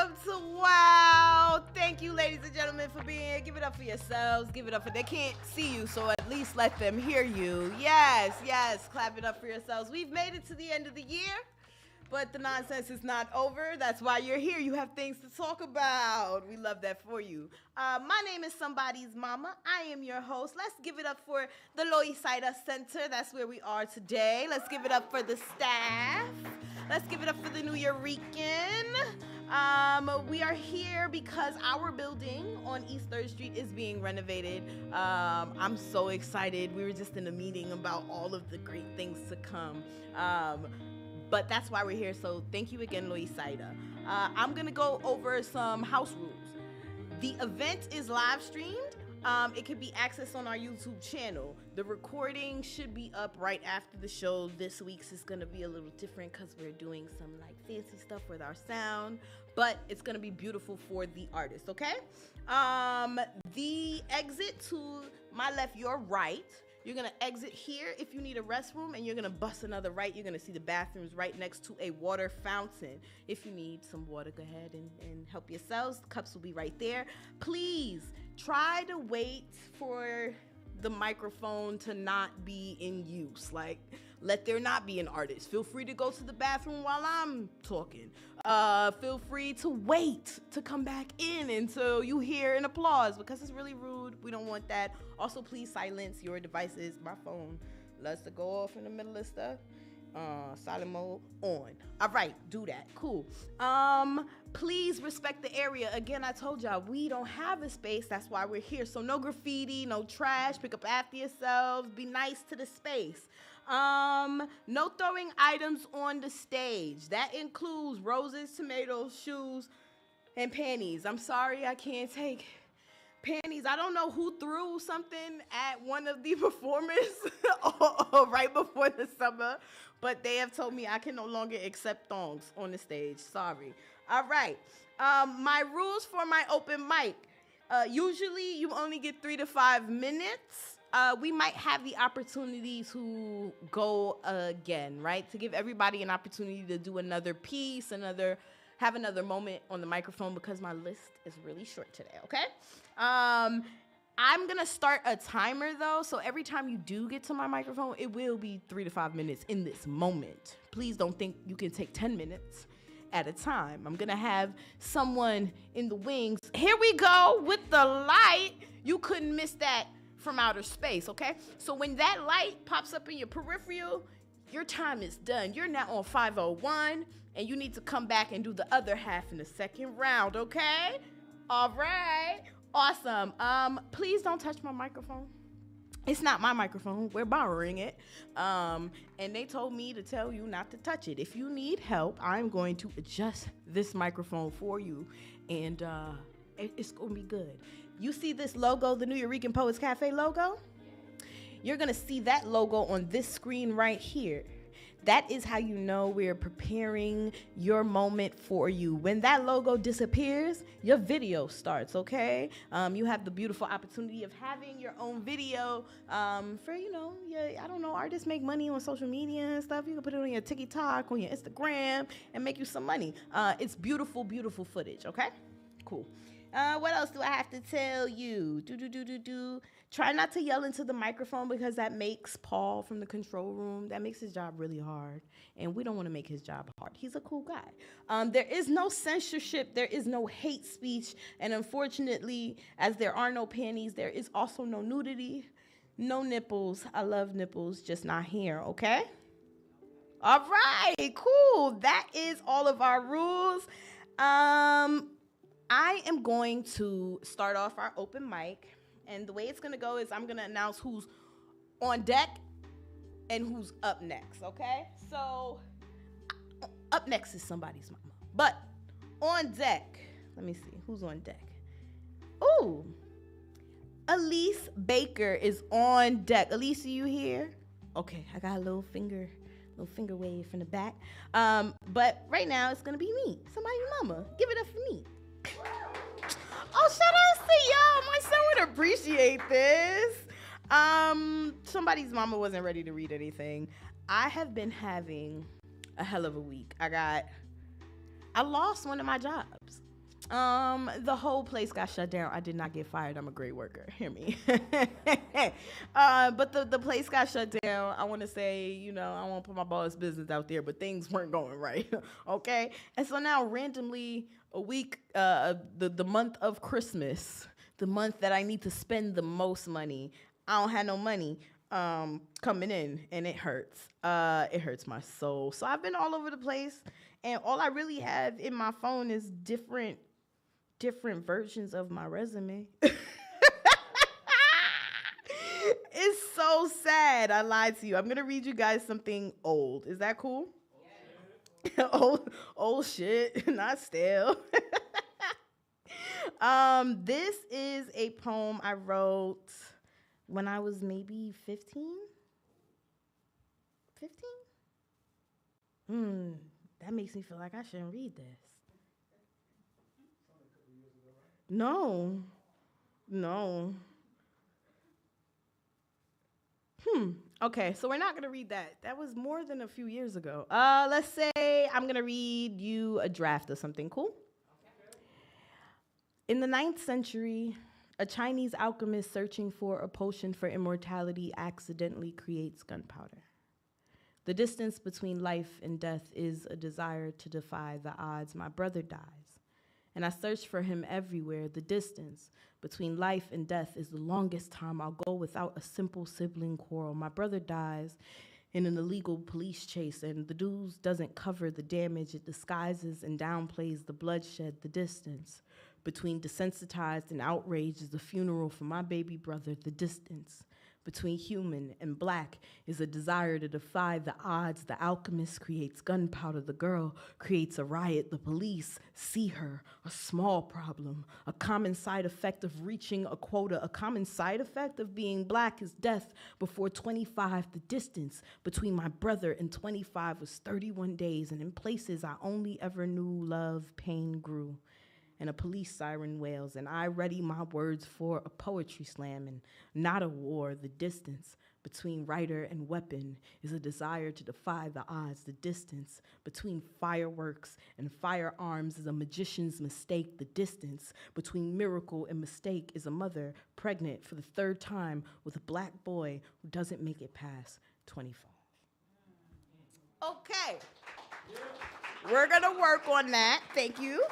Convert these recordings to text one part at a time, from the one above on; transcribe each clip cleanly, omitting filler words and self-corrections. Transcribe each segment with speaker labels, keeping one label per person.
Speaker 1: Welcome to Wow. Thank you, ladies and gentlemen, for being here. Give it up for yourselves. Give it up for, they can't see you, so at least let them hear you. Yes, clap it up for yourselves. We've made it to the end of the year, but the nonsense is not over. That's why you're here. You have things to talk about. We love that for you. My name is Somebody's Mama. I am your host. Let's give it up for the Loisaida Center. That's where we are today. Let's give it up for the staff. Let's give it up for the Nuyorican. We are here because our building on East 3rd Street is being renovated. I'm so excited. We were just in a meeting about all of the great things to come. But that's why we're here, so thank you again, Loisaida. I'm going to go over some house rules. The event is live streamed. It can be accessed on our YouTube channel. The recording should be up right after the show. This week's is going to be a little different because we're doing some like fancy stuff with our sound, but it's going to be beautiful for the artist, okay? The exit to my left, your right. You're going to exit here if you need a restroom, and you're going to bust another right. You're going to see the bathrooms right next to a water fountain. If you need some water, go ahead and help yourselves. The cups will be right there. Please try to wait for the microphone to not be in use. Like, let there not be an artist. Feel free to go to the bathroom while I'm talking. Feel free to wait to come back in until you hear an applause, because it's really rude. We don't want that. Also, please silence your devices. My phone loves to go off in the middle of stuff. Silent mode on. All right, do that. Cool. Please respect the area. Again, I told y'all we don't have a space. That's why we're here. So no graffiti, no trash. Pick up after yourselves. Be nice to the space. No throwing items on the stage. That includes roses, tomatoes, shoes, and panties. I'm sorry, I can't take panties. I don't know who threw something at one of the performers right before the summer, but they have told me I can no longer accept thongs on the stage. Sorry. All right. My rules for my open mic. Usually you only get 3 to 5 minutes. We might have the opportunity to go again, right? To give everybody an opportunity to do another piece, have another moment on the microphone, because my list is really short today, okay? I'm going to start a timer, though, so every time you do get to my microphone, it will be 3 to 5 minutes in this moment. Please don't think you can take 10 minutes at a time. I'm going to have someone in the wings. Here we go with the light. You couldn't miss that from outer space, okay? So when that light pops up in your peripheral, your time is done. You're now on 501, and you need to come back and do the other half in the second round, okay? All right. Awesome. Please don't touch my microphone. It's not my microphone. We're borrowing it. And they told me to tell you not to touch it. If you need help, I'm going to adjust this microphone for you, and it's going to be good. You see this logo, the Nuyorican Poets Cafe logo? You're going to see that logo on this screen right here. That is how you know we're preparing your moment for you. When that logo disappears, your video starts, okay? You have the beautiful opportunity of having your own video for, artists make money on social media and stuff. You can put it on your TikTok, on your Instagram, and make you some money. It's beautiful, beautiful footage, okay? Cool. What else do I have to tell you? Try not to yell into the microphone, because that makes Paul from the control room, that makes his job really hard. And we don't want to make his job hard. He's a cool guy. There is no censorship. There is no hate speech. And unfortunately, as there are no panties, there is also no nudity, no nipples. I love nipples, just not here, okay? All right, cool. That is all of our rules. I am going to start off our open mic, and the way it's going to go is I'm going to announce who's on deck and who's up next, okay? So, up next is Somebody's Mama. But on deck, let me see, who's on deck? Ooh, Elise Baker is on deck. Elise, are you here? Okay, I got a little finger wave from the back. But right now, it's going to be me, Somebody's Mama. Give it up for me. Oh, shout out to y'all. My son would appreciate this. Somebody's mama wasn't ready to read anything. I have been having a hell of a week. I lost one of my jobs. The whole place got shut down. I did not get fired. I'm a great worker. Hear me. But the place got shut down. I want to say, I won't put my boss business out there, but things weren't going right. Okay. And so now randomly a week, the month of Christmas, the month that I need to spend the most money, I don't have no money coming in, and it hurts. It hurts my soul. So I've been all over the place, and all I really have in my phone is different versions of my resume. It's so sad. I lied to you. I'm going to read you guys something old. Is that cool? Yeah. old shit, not stale. This is a poem I wrote when I was maybe 15. 15? That makes me feel like I shouldn't read this. No. Okay, so we're not going to read that. That was more than a few years ago. Let's say I'm going to read you a draft of something cool. Okay. In the 9th century, a Chinese alchemist searching for a potion for immortality accidentally creates gunpowder. The distance between life and death is a desire to defy the odds. My brother dies, and I search for him everywhere. The distance between life and death is the longest time I'll go without a simple sibling quarrel. My brother dies in an illegal police chase, and the news doesn't cover the damage. It disguises and downplays the bloodshed. The distance between desensitized and outraged is a funeral for my baby brother. The distance between human and black is a desire to defy the odds. The alchemist creates gunpowder. The girl creates a riot. The police see her, a small problem, a common side effect of reaching a quota. A common side effect of being black is death before 25. The distance between my brother and 25 was 31 days, and in places I only ever knew, love, pain grew. And a police siren wails, and I ready my words for a poetry slam and not a war. The distance between writer and weapon is a desire to defy the odds. The distance between fireworks and firearms is a magician's mistake. The distance between miracle and mistake is a mother pregnant for the 3rd time with a black boy who doesn't make it past 25. Okay. We're gonna work on that. Thank you.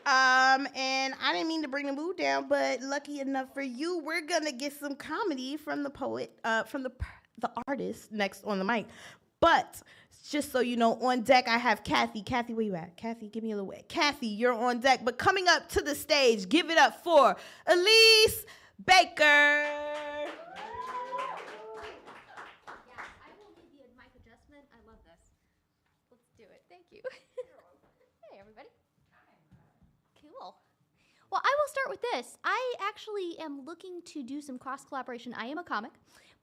Speaker 1: And I didn't mean to bring the mood down, but lucky enough for you, we're gonna get some comedy from the poet, from the artist next on the mic. But just so you know, on deck I have Kathy. Kathy, where you at? Kathy, give me a little way. Kathy, you're on deck. But coming up to the stage, give it up for Elise Baker.
Speaker 2: Yes, I will need the mic adjustment. I love this. Let's do it. Thank you. Hey, everybody. Cool. Well, I will start with this. I actually am looking to do some cross-collaboration. I am a comic,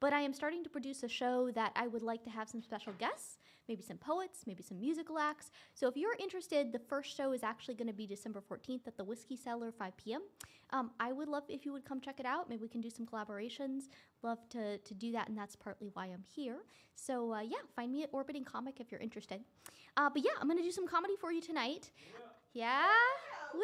Speaker 2: but I am starting to produce a show that I would like to have some special guests, maybe some poets, maybe some musical acts. So if you're interested, the first show is actually going to be December 14th at the Whiskey Cellar, 5 p.m. I would love if you would come check it out. Maybe we can do some collaborations. Love to do that, and that's partly why I'm here. So yeah, find me at Orbiting Comic if you're interested. But yeah, I'm going to do some comedy for you tonight. Yeah? Woo!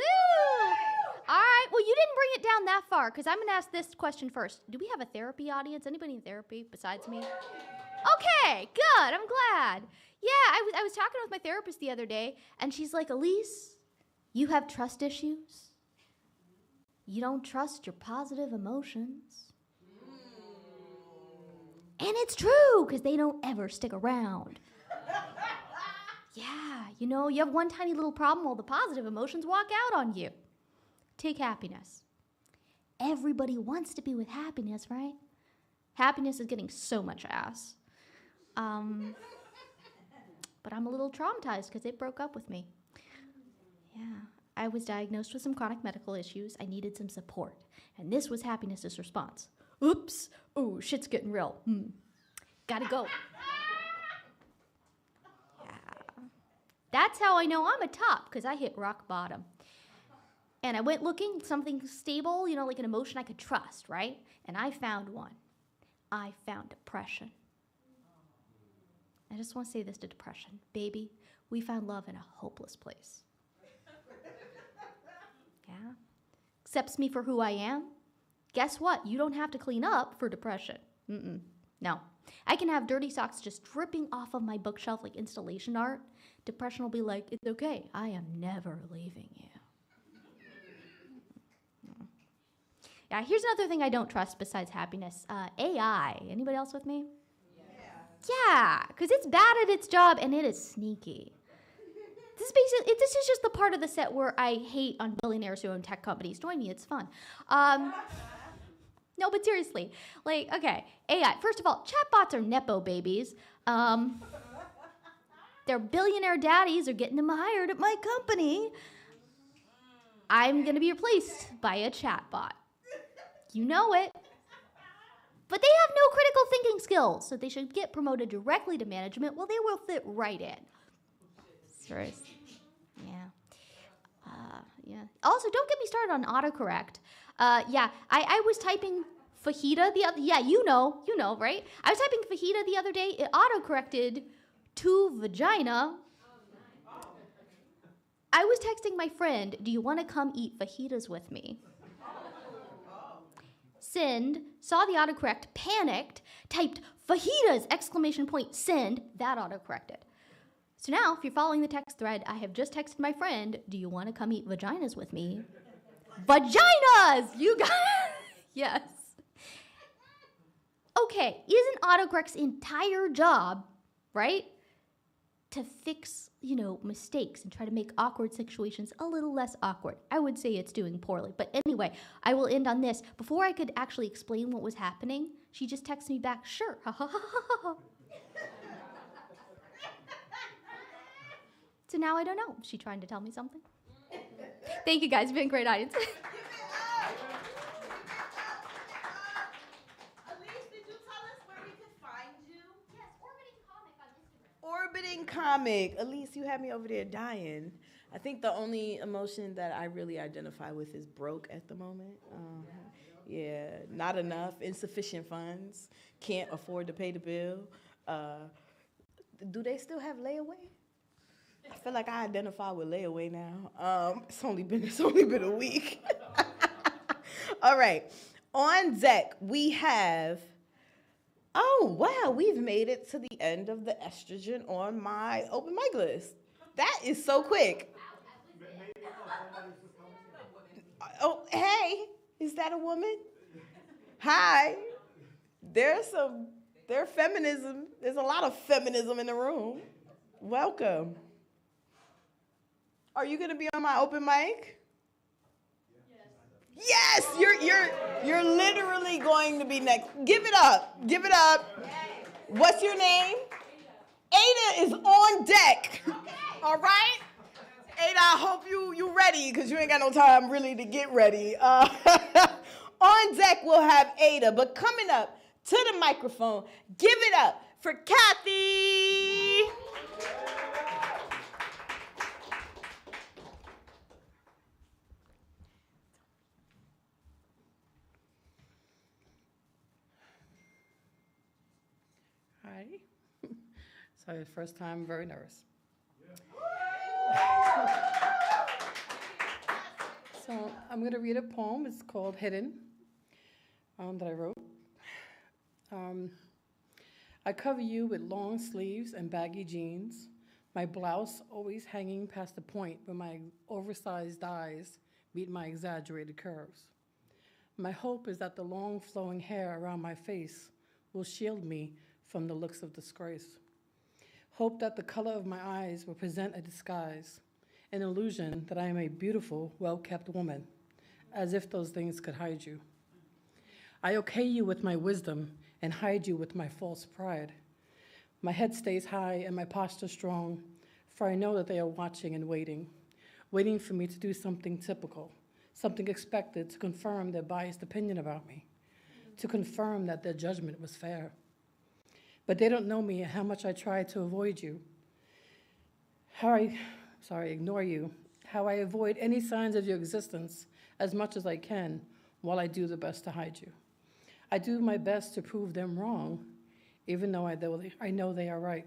Speaker 2: All right, well, you didn't bring it down that far, because I'm going to ask this question first. Do we have a therapy audience? Anybody in therapy besides me? Okay, good, I'm glad. Yeah, I was talking with my therapist the other day, and she's like, Elise, you have trust issues. You don't trust your positive emotions. And it's true, because they don't ever stick around. Yeah, you have one tiny little problem, all the positive emotions walk out on you. Take happiness. Everybody wants to be with happiness, right? Happiness is getting so much ass. But I'm a little traumatized because it broke up with me. Yeah, I was diagnosed with some chronic medical issues. I needed some support. And this was happiness's response. Oops, oh, shit's getting real. Gotta go. That's how I know I'm a top, because I hit rock bottom. And I went looking, something stable, like an emotion I could trust, right? And I found one. I found depression. I just want to say this to depression. Baby, we found love in a hopeless place. accepts me for who I am, guess what? You don't have to clean up for depression. No. I can have dirty socks just dripping off of my bookshelf like installation art. Depression will be like, it's okay. I am never leaving you. Yeah, here's another thing I don't trust besides happiness. AI. Anybody else with me? Yeah, because it's bad at its job and it is sneaky. This is just the part of the set where I hate on billionaires who own tech companies. Join me, it's fun. No, but seriously, like, okay, AI. First of all, chatbots are nepo babies. Their billionaire daddies are getting them hired at my company. I'm gonna be replaced by a chatbot. You know it. But they have no critical thinking skills, so they should get promoted directly to management. Well, they will fit right in. Seriously. Yeah. Also, don't get me started on autocorrect. I was typing fajita the other. Yeah, you know, right? I was typing fajita the other day. It autocorrected to vagina. I was texting my friend, "Do you want to come eat fajitas with me?" Send, saw the autocorrect, panicked, typed fajitas, exclamation point, send, that autocorrected. So now, if you're following the text thread, I have just texted my friend, "Do you want to come eat vaginas with me?" Vaginas! You got yes. Okay, isn't autocorrect's entire job, right, to fix, mistakes and try to make awkward situations a little less awkward? I would say it's doing poorly. But anyway, I will end on this. Before I could actually explain what was happening, she just texted me back, "Sure." So now I don't know. Is she trying to tell me something? Thank you, guys. You've been a great audience.
Speaker 1: Elise, did you tell us where we could find you?
Speaker 2: Yes, Orbiting Comic on Instagram.
Speaker 1: Orbiting Comic. Elise, you had me over there dying. I think the only emotion that I really identify with is broke at the moment. Yeah, not enough, insufficient funds, can't afford to pay the bill. Do they still have layaway? I feel like I identify with layaway now. It's only been a week. All right. On deck, we have, oh, wow, we've made it to the end of the estrogen on my open mic list. That is so quick. Oh, hey, is that a woman? Hi. There's feminism. There's a lot of feminism in the room. Welcome. Are you going to be on my open mic? Yes, you're literally going to be next. Give it up. Give it up. What's your name? Ada is on deck. All right? Ada, I hope you ready, because you ain't got no time really to get ready. On deck, we'll have Ada. But coming up to the microphone, give it up for Kathy. Hi. Sorry, first time, very nervous. So I'm going to read a poem. It's called Hidden, that I wrote. I cover you with long sleeves and baggy jeans, my blouse always hanging past the point where my oversized eyes meet my exaggerated curves. My hope is that the long flowing hair around my face will shield me from the looks of disgrace. Hope that the color of my eyes will present a disguise, an illusion that I am a beautiful, well-kept woman, as if those things could hide you. I okay you with my wisdom and hide you with my false pride. My head stays high and my posture strong, for I know that they are watching and waiting for me to do something typical, something expected to confirm their biased opinion about me, to confirm that their judgment was fair. But they don't know me and how much I try to avoid you, ignore you, how I avoid any signs of your existence as much as I can while I do the best to hide you. I do my best to prove them wrong, even though I know they are right.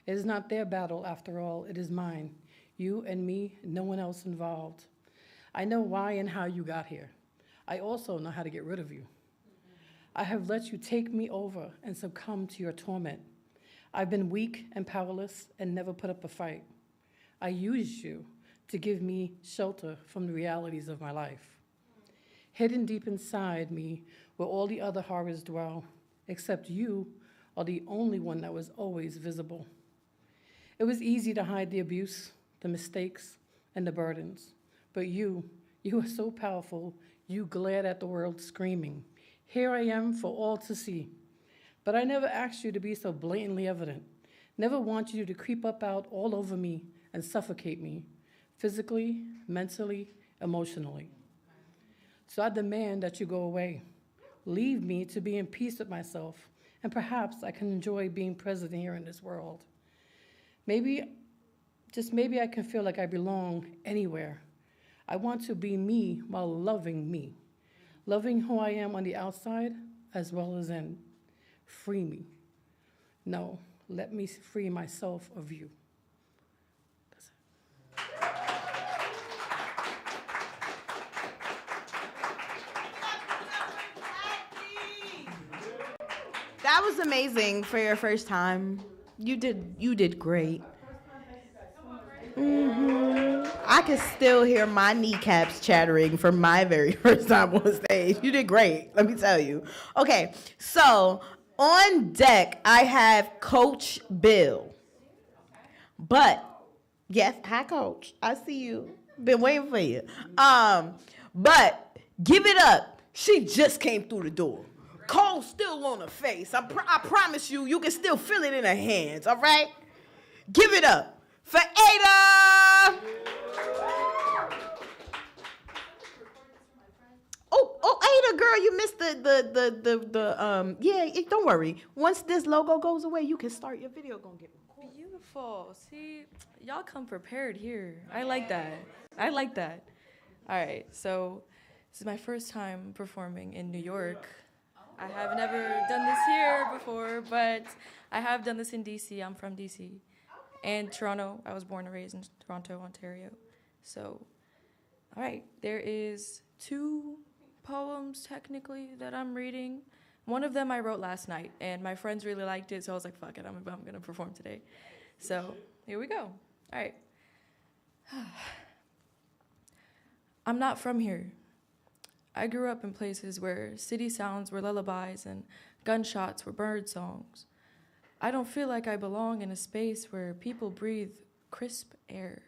Speaker 1: It is not their battle, after all, it is mine. You and me, no one else involved.
Speaker 3: I know why and how you got here. I also know how to get rid of you. I have let you take me over and succumb to your torment. I've been weak and powerless and never put up a fight. I used you to give me shelter from the realities of my life. Hidden deep inside me where all the other horrors dwell, except you are the only one that was always visible. It was easy to hide the abuse, the mistakes, and the burdens. But you are so powerful, you glared at the world screaming, "Here I am for all to see." But I never asked you to be so blatantly evident. Never wanted you to creep up out all over me and suffocate me, physically, mentally, emotionally. So I demand that you go away. Leave me to be in peace with myself, and perhaps I can enjoy being present here in this world. Maybe I can feel like I belong anywhere. I want to be me while loving me, loving who I am on the outside as well as in. Free me. No, let me free myself of you. That's it.
Speaker 1: That was amazing for your first time. You did great. I can still hear my kneecaps chattering from my very first time on stage. You did great, let me tell you. Okay, so on deck, I have Coach Bill. But, yes, hi, Coach. I see you. Been waiting for you. But give it up. She just came through the door. Cold still on her face. I promise you, you can still feel it in her hands, all right? Give it up for Ada! Oh, Ada, girl, you missed don't worry. Once this logo goes away, you can start your video. Gonna get recorded.
Speaker 4: Beautiful. See, y'all come prepared here. I like that. I like that. All right, so this is my first time performing in New York. I have never done this here before, but I have done this in DC. I'm from DC. And Toronto. I was born and raised in Toronto, Ontario. So, all right, there is 2 poems technically that I'm reading. One of them I wrote last night, and my friends really liked it, so I was like, fuck it, I'm gonna perform today. So here we go. All right. I'm not from here. I grew up in places where city sounds were lullabies and gunshots were bird songs. I don't feel like I belong in a space where people breathe crisp air,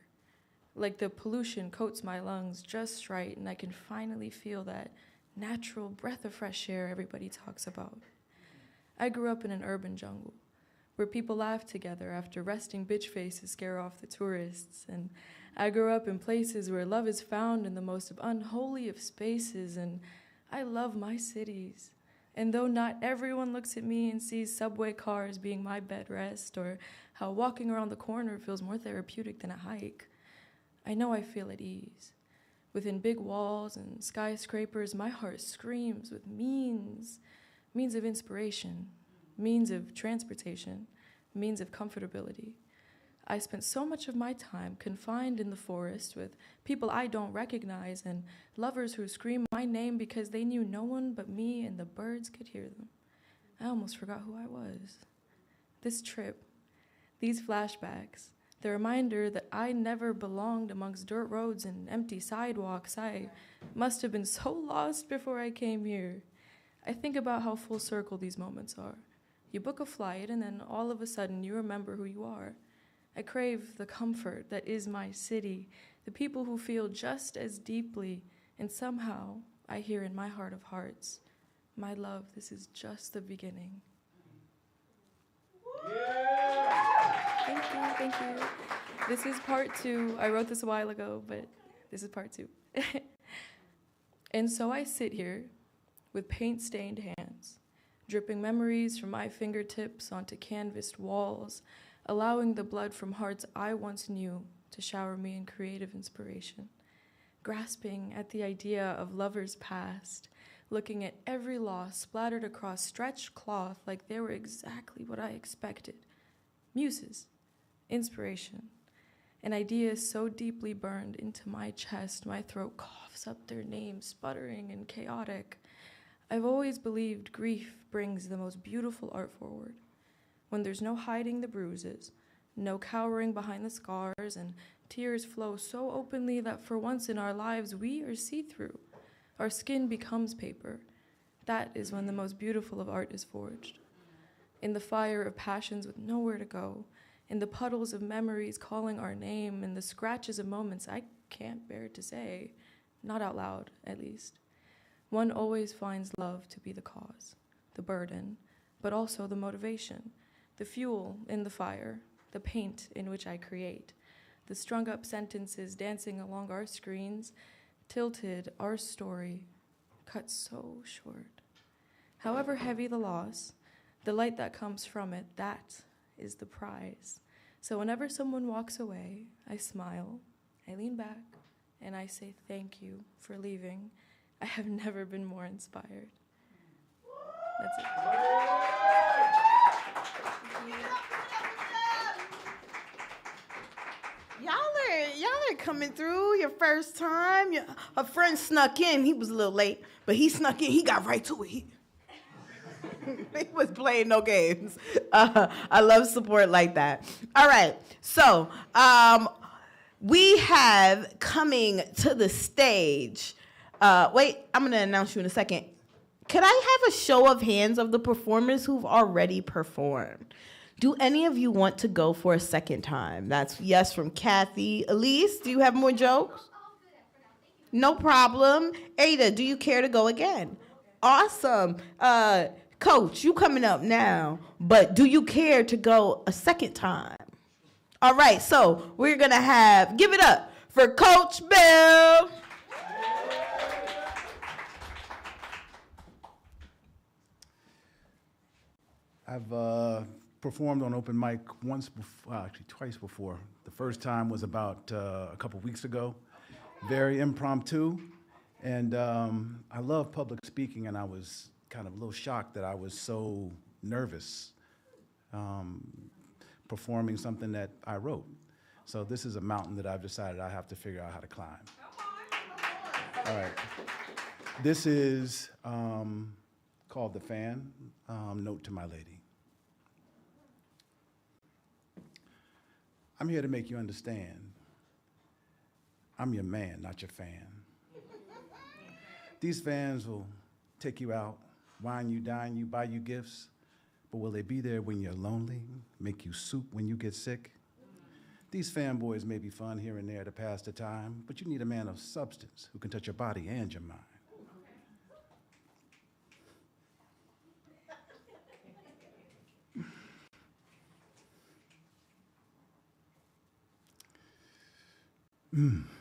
Speaker 4: like the pollution coats my lungs just right and I can finally feel that natural breath of fresh air everybody talks about. I grew up in an urban jungle where people laugh together after resting bitch faces scare off the tourists, and I grew up in places where love is found in the most unholy of spaces, and I love my cities. And though not everyone looks at me and sees subway cars being my bed rest, or how walking around the corner feels more therapeutic than a hike, I know I feel at ease. Within big walls and skyscrapers, my heart screams with means of inspiration, means of transportation, means of comfortability. I spent so much of my time confined in the forest with people I don't recognize and lovers who scream my name because they knew no one but me and the birds could hear them. I almost forgot who I was. This trip, these flashbacks, the reminder that I never belonged amongst dirt roads and empty sidewalks. I must have been so lost before I came here. I think about how full circle these moments are. You book a flight and then all of a sudden you remember who you are. I crave the comfort that is my city, the people who feel just as deeply, and somehow I hear in my heart of hearts, my love, this is just the beginning. Yeah. Thank you. This is part 2. I wrote this a while ago, but this is part 2. And so I sit here with paint-stained hands, dripping memories from my fingertips onto canvased walls, allowing the blood from hearts I once knew to shower me in creative inspiration, grasping at the idea of lovers past, looking at every loss splattered across stretched cloth like they were exactly what I expected. Muses, inspiration. An idea so deeply burned into my chest, my throat coughs up their name, sputtering and chaotic. I've always believed grief brings the most beautiful art forward. When there's no hiding the bruises, no cowering behind the scars, and tears flow so openly that for once in our lives we are see-through. Our skin becomes paper. That is when the most beautiful of art is forged. In the fire of passions with nowhere to go, in the puddles of memories calling our name, in the scratches of moments I can't bear to say, not out loud, at least. One always finds love to be the cause, the burden, but also the motivation, the fuel in the fire, the paint in which I create, the strung-up sentences dancing along our screens, tilted, our story, cut so short. However heavy the loss, the light that comes from it, that is the prize. So whenever someone walks away, I smile, I lean back, and I say thank you for leaving. I have never been more inspired. That's it.
Speaker 1: Y'all are coming through your first time. A friend snuck in. He was a little late, but he snuck in. He got right to it. He was playing no games. I love support like that. All right. So we have coming to the stage. Wait, I'm going to announce you in a second. Could I have a show of hands of the performers who've already performed? Do any of you want to go for a second time? That's yes from Kathy. Elise, do you have more jokes? No problem. Ada, do you care to go again? Awesome. Coach, you coming up now, but do you care to go a second time? All right, so we're going to give it up for Coach Bill.
Speaker 5: I've performed on open mic once before, actually twice before. The first time was about a couple weeks ago, very impromptu. And I love public speaking, and I was kind of a little shocked that I was so nervous performing something that I wrote. So this is a mountain that I've decided I have to figure out how to climb. All right. This is called The Fan, Note to My Lady. I'm here to make you understand. I'm your man, not your fan. These fans will take you out, wine you, dine you, buy you gifts, but will they be there when you're lonely, make you soup when you get sick? These fanboys may be fun here and there to pass the time, but you need a man of substance who can touch your body and your mind.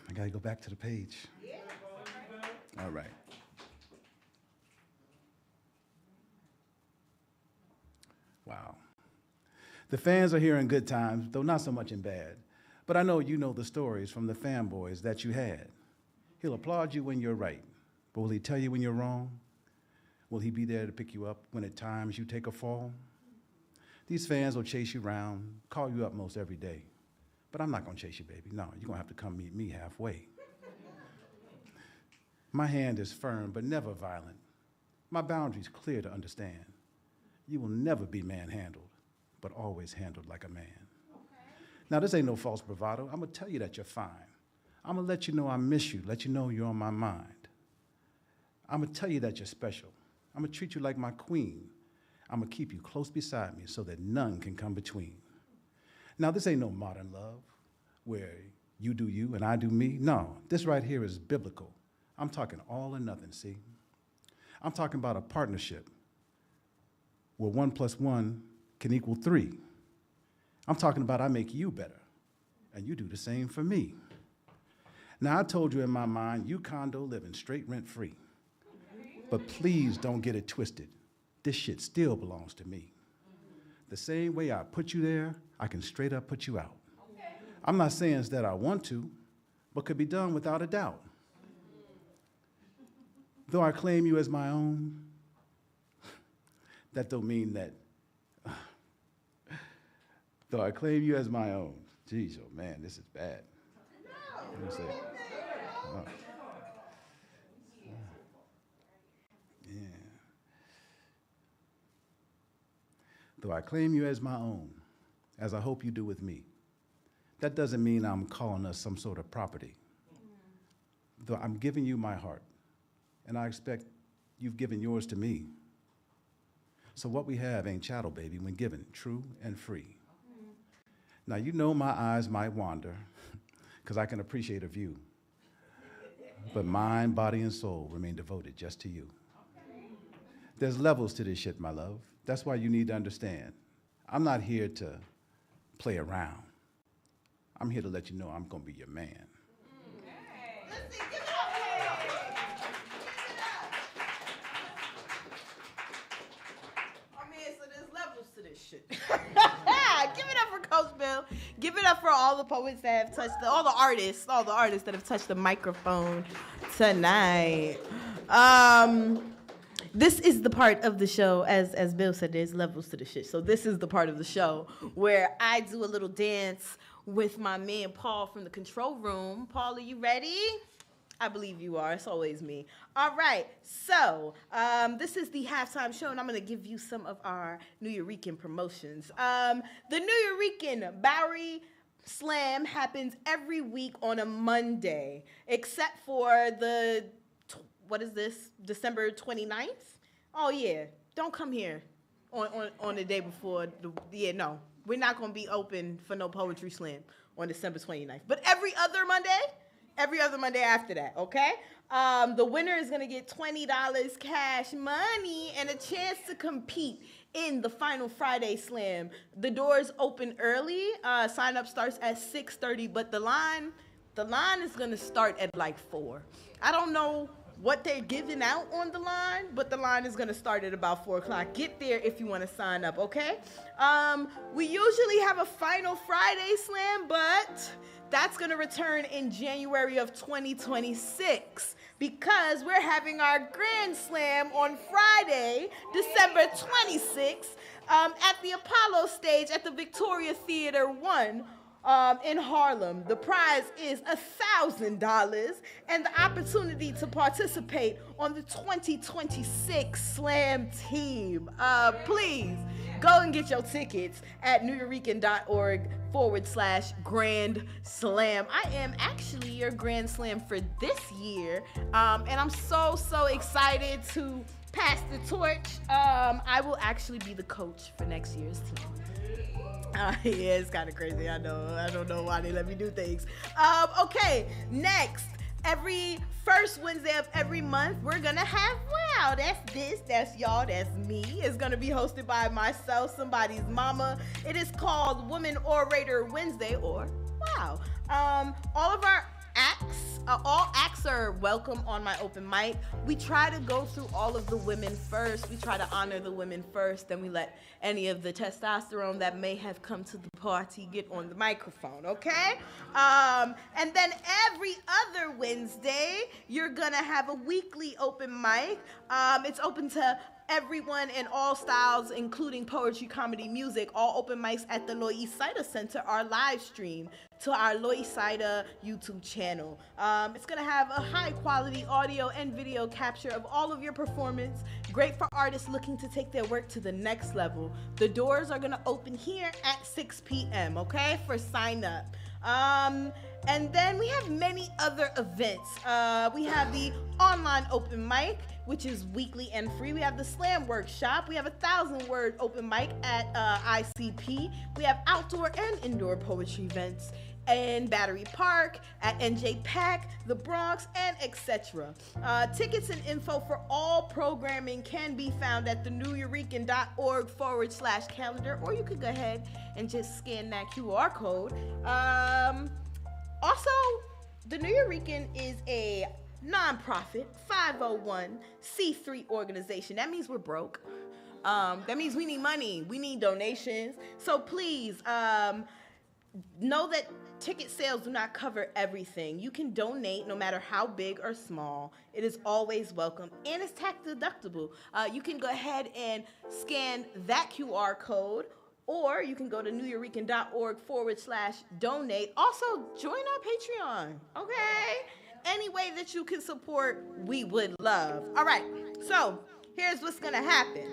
Speaker 5: I gotta go back to the page. All right. Wow. The fans are here in good times, though not so much in bad. But I know you know the stories from the fanboys that you had. He'll applaud you when you're right, but will he tell you when you're wrong? Will he be there to pick you up when at times you take a fall? These fans will chase you around, call you up most every day. But I'm not gonna chase you, baby. No, you're gonna have to come meet me halfway. My hand is firm, but never violent. My boundaries clear to understand. You will never be manhandled, but always handled like a man. Okay. Now, this ain't no false bravado. I'm gonna tell you that you're fine. I'm gonna let you know I miss you, let you know you're on my mind. I'm gonna tell you that you're special. I'm gonna treat you like my queen. I'm gonna keep you close beside me so that none can come between. Now, this ain't no modern love where you do you and I do me. No, this right here is biblical. I'm talking all or nothing, see? I'm talking about a partnership where 1 + 1 can equal 3. I'm talking about I make you better, and you do the same for me. Now, I told you in my mind, you condo living straight rent-free. But please don't get it twisted. This shit still belongs to me. The same way I put you there, I can straight up put you out. Okay. I'm not saying it's that I want to, but could be done without a doubt. Though I claim you as my own, that don't mean that, though I claim you as my own, Jeez, oh man, this is bad. Let me see. Oh. Yeah. Though I claim you as my own, as I hope you do with me, that doesn't mean I'm calling us some sort of property. Though I'm giving you my heart, and I expect you've given yours to me. So what we have ain't chattel, baby, when given, true and free. Now, you know my eyes might wander, because I can appreciate a view. But mind, body, and soul remain devoted just to you. There's levels to this shit, my love. That's why you need to understand. I'm not here to play around. I'm here to let you know I'm gonna be your man.
Speaker 1: Let's see, give it up. I mean, so there's levels to this shit. Give it up for Coach Bill. Give it up for all the poets that have touched, all the artists that have touched the microphone tonight. This is the part of the show, as Bill said, there's levels to the shit. So this is the part of the show where I do a little dance with my man Paul from the control room. Paul, are you ready? I believe you are. It's always me. All right. So this is the halftime show, and I'm going to give you some of our Nuyorican promotions. The Nuyorican Bowery Slam happens every week on a Monday, except for the, what is this, December 29th? Oh, yeah. Don't come here on the day before. No. We're not going to be open for no poetry slam on December 29th. But every other Monday after that, okay? The winner is going to get $20 cash money and a chance to compete in the final Friday slam. The doors open early. Sign up starts at 6:30, but the line is going to start at like 4. I don't know what they're giving out on the line, but the line is going to start at about 4 o'clock. Get there if you want to sign up, okay? We usually have a final Friday slam, but that's going to return in January of 2026 because we're having our Grand Slam on Friday, December 26th, at the Apollo stage at the Victoria Theater 1. In Harlem. The prize is $1,000 and the opportunity to participate on the 2026 Slam team. Please go and get your tickets at Nuyorican.org/Grand Slam. I am actually your Grand Slam for this year, and I'm so excited to pass the torch. I will actually be the coach for next year's team. Yeah, it's kind of crazy. I know. I don't know why they let me do things. Okay, next. Every first Wednesday of every month, we're going to have Wow. That's this. That's y'all. That's me. It's going to be hosted by myself, somebody's mama. It is called Woman Orator Wednesday, or Wow. All of our acts, all acts are welcome on my open mic. We try to go through all of the women first. We try to honor the women first, then we let any of the testosterone that may have come to the party get on the microphone, okay? And then every other Wednesday, you're gonna have a weekly open mic. It's open to everyone in all styles, including poetry, comedy, music. All open mics at the Loisaida Center are live streamed to our Loisaida YouTube channel. It's gonna have a high quality audio and video capture of all of your performance. Great for artists looking to take their work to the next level. The doors are gonna open here at 6 p.m., okay, for sign up. And then we have many other events. We have the online open mic, which is weekly and free. We have the slam workshop. We have a 1,000-word open mic at ICP. We have outdoor and indoor poetry events in Battery Park, at NJ Pack, the Bronx, and etc. Tickets and info for all programming can be found at thenuyorican.org/calendar, or you could go ahead and just scan that QR code. Also, the Nuyorican is a nonprofit 501c3 organization. That means we're broke. That means we need money. We need donations. So please know that ticket sales do not cover everything. You can donate no matter how big or small. It is always welcome, and it's tax deductible. You can go ahead and scan that QR code Or you can go to nuyorican.org/donate. Also, join our Patreon, okay? Any way that you can support, we would love. All right, so here's what's gonna happen.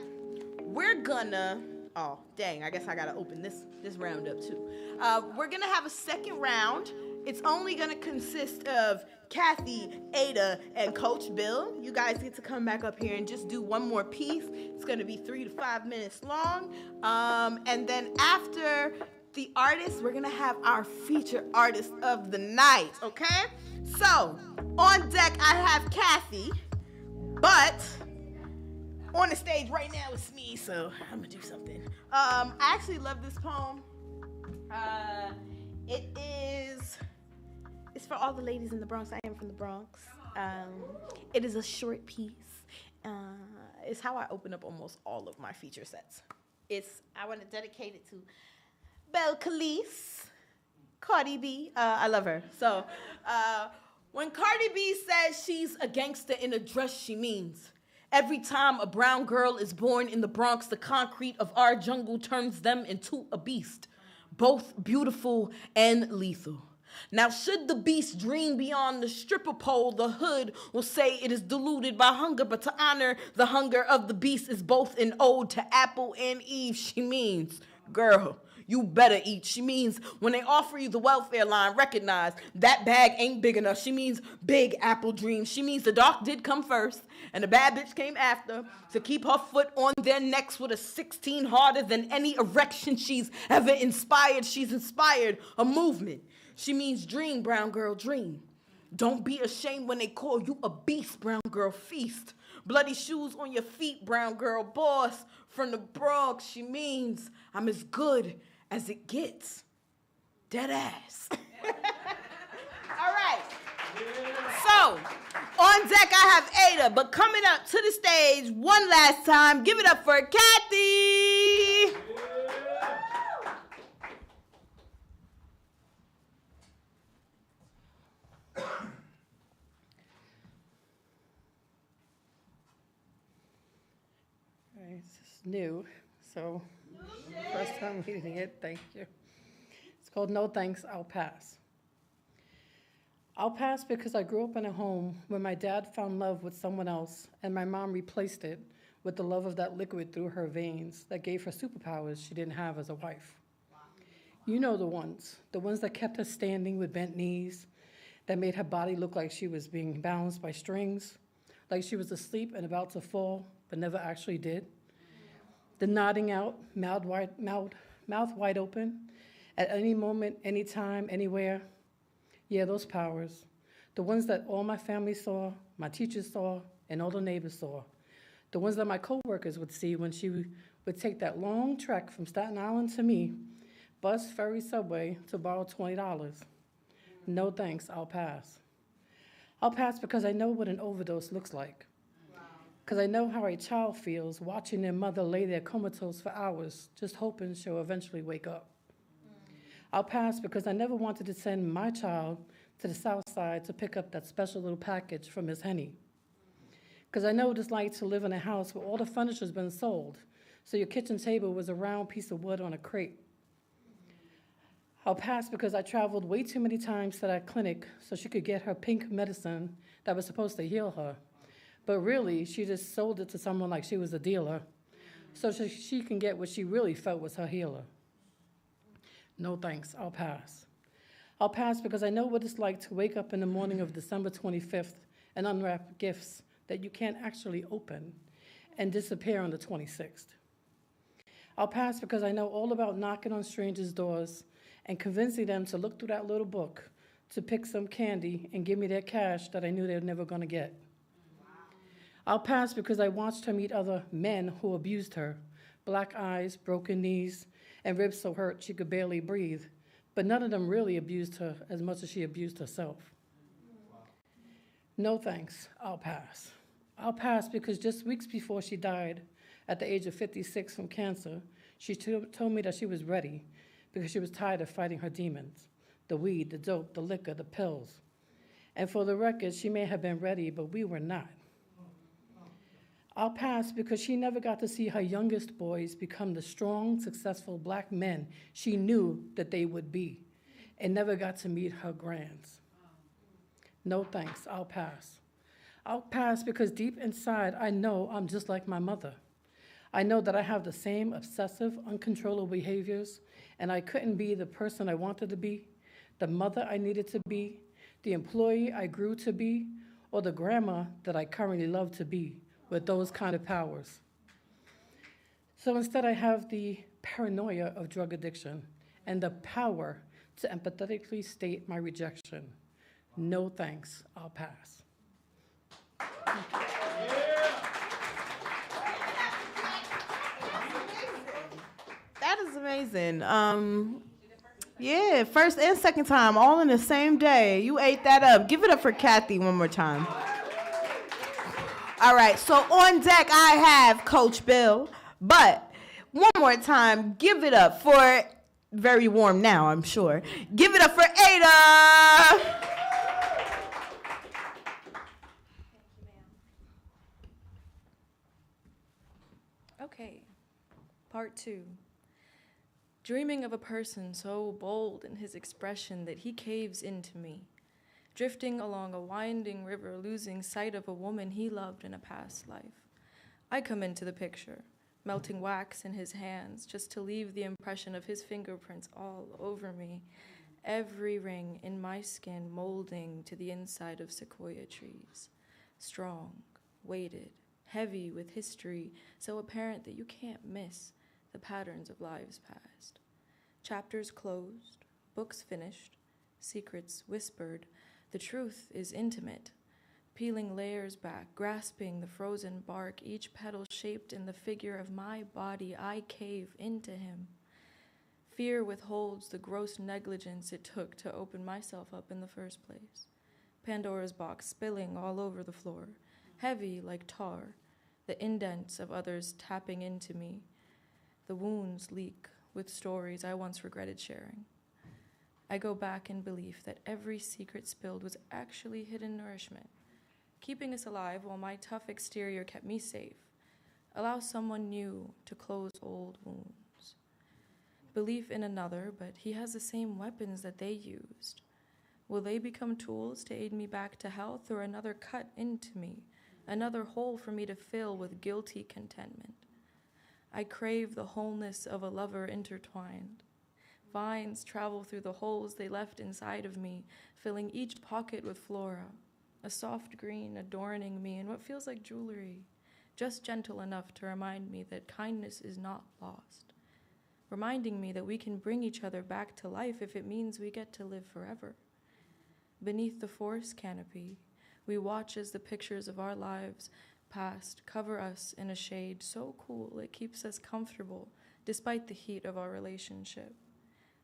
Speaker 1: We're gonna, oh, dang, I guess I gotta open this round up too. We're gonna have a second round. It's only gonna consist of Kathy, Ada, and Coach Bill. You guys get to come back up here and just do one more piece. It's gonna be 3 to 5 minutes long. And then after the artists, we're gonna have our featured artist of the night, okay? So, on deck, I have Kathy, but on the stage right now it's me, so I'm gonna do something. I actually love this poem. It's for all the ladies in the Bronx. I am from the Bronx. It is a short piece. It's how I open up almost all of my feature sets. I want to dedicate it to Belle Calise, Cardi B. I love her. So when Cardi B says she's a gangster in a dress, she means every time a brown girl is born in the Bronx, the concrete of our jungle turns them into a beast, both beautiful and lethal. Now, should the beast dream beyond the stripper pole, the hood will say it is deluded by hunger, but to honor the hunger of the beast is both an ode to Apple and Eve. She means, girl, you better eat. She means when they offer you the welfare line, recognize that bag ain't big enough. She means big apple dreams. She means the dark did come first and the bad bitch came after to keep her foot on their necks with a 16 harder than any erection she's ever inspired. She's inspired a movement. She means dream, brown girl, dream. Don't be ashamed when they call you a beast, brown girl, feast. Bloody shoes on your feet, brown girl, boss from the Bronx. She means I'm as good as it gets. Dead ass. All right. So, on deck I have Ada, but coming up to the stage one last time, give it up for Kathy.
Speaker 3: It's new, so first time reading it, thank you. It's called No Thanks, I'll Pass. I'll pass because I grew up in a home where my dad found love with someone else and my mom replaced it with the love of that liquid through her veins that gave her superpowers she didn't have as a wife. You know the ones that kept her standing with bent knees, that made her body look like she was being balanced by strings, like she was asleep and about to fall, but never actually did. The nodding out, mouth wide open, at any moment, anytime, anywhere. Yeah, those powers. The ones that all my family saw, my teachers saw, and all the neighbors saw. The ones that my coworkers would see when she would take that long trek from Staten Island to me, bus, ferry, subway, to borrow $20. No thanks, I'll pass. I'll pass because I know what an overdose looks like. Because I know how a child feels watching their mother lay there comatose for hours, just hoping she'll eventually wake up. I'll pass because I never wanted to send my child to the south side to pick up that special little package from Miss Henny. Because I know what it's like to live in a house where all the furniture's been sold, so your kitchen table was a round piece of wood on a crate. I'll pass because I traveled way too many times to that clinic so she could get her pink medicine that was supposed to heal her. But really, she just sold it to someone like she was a dealer so she can get what she really felt was her healer. No thanks, I'll pass. I'll pass because I know what it's like to wake up in the morning of December 25th and unwrap gifts that you can't actually open and disappear on the 26th. I'll pass because I know all about knocking on strangers' doors and convincing them to look through that little book to pick some candy and give me their cash that I knew they were never going to get. I'll pass because I watched her meet other men who abused her, black eyes, broken knees, and ribs so hurt she could barely breathe, but none of them really abused her as much as she abused herself. No thanks, I'll pass. I'll pass because just weeks before she died, at the age of 56 from cancer, she told me that she was ready because she was tired of fighting her demons, the weed, the dope, the liquor, the pills. And for the record, she may have been ready, but we were not. I'll pass because she never got to see her youngest boys become the strong, successful black men she knew that they would be, and never got to meet her grands. No thanks, I'll pass. I'll pass because deep inside I know I'm just like my mother. I know that I have the same obsessive, uncontrollable behaviors, and I couldn't be the person I wanted to be, the mother I needed to be, the employee I grew to be, or the grandma that I currently love to be, with those kind of powers. So instead, I have the paranoia of drug addiction and the power to empathetically state my rejection. No thanks, I'll pass.
Speaker 1: That is amazing. Yeah, first and second time, all in the same day. You ate that up. Give it up for Kathy one more time. All right, so on deck I have Coach Bill, but one more time, give it up for, very warm now, I'm sure. Give it up for Ada.
Speaker 4: Okay, part 2. Dreaming of a person so bold in his expression that he caves into me. Drifting along a winding river, losing sight of a woman he loved in a past life. I come into the picture, melting wax in his hands, just to leave the impression of his fingerprints all over me, every ring in my skin molding to the inside of sequoia trees. Strong, weighted, heavy with history, so apparent that you can't miss the patterns of lives past. Chapters closed, books finished, secrets whispered. The truth is intimate, peeling layers back, grasping the frozen bark, each petal shaped in the figure of my body. I cave into him. Fear withholds the gross negligence it took to open myself up in the first place. Pandora's box spilling all over the floor, heavy like tar, the indents of others tapping into me. The wounds leak with stories I once regretted sharing. I go back in belief that every secret spilled was actually hidden nourishment, keeping us alive while my tough exterior kept me safe. Allow someone new to close old wounds. Belief in another, but he has the same weapons that they used. Will they become tools to aid me back to health, or another cut into me, another hole for me to fill with guilty contentment? I crave the wholeness of a lover intertwined. Vines travel through the holes they left inside of me, filling each pocket with flora, a soft green adorning me in what feels like jewelry, just gentle enough to remind me that kindness is not lost, reminding me that we can bring each other back to life if it means we get to live forever. Beneath the forest canopy, we watch as the pictures of our lives past cover us in a shade so cool it keeps us comfortable despite the heat of our relationship.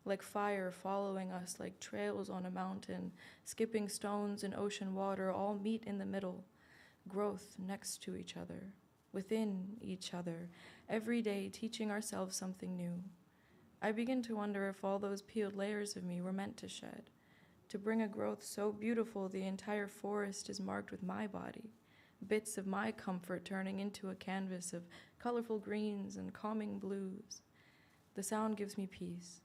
Speaker 4: Like fire following us like trails on a mountain, skipping stones and ocean water, all meet in the middle, growth next to each other, within each other, every day teaching ourselves something new. I begin to wonder if all those peeled layers of me were meant to shed, to bring a growth so beautiful the entire forest is marked with my body, bits of my comfort turning into a canvas of colorful greens and calming blues. The sound gives me peace.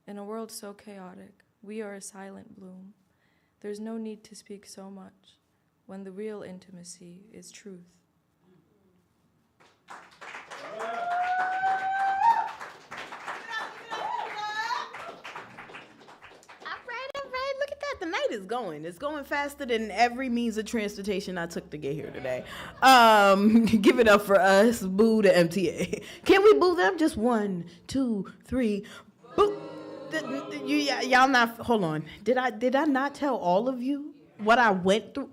Speaker 4: In a world so chaotic, we are a silent bloom. There's no need to speak so much when the real intimacy is truth.
Speaker 1: All right, look at that. The night is going. It's going faster than every means of transportation I took to get here today. Give it up for us. Boo the MTA. Can we boo them? Just 1, 2, 3. Boo. Y'all not, hold on. Did I not tell all of you what I went through?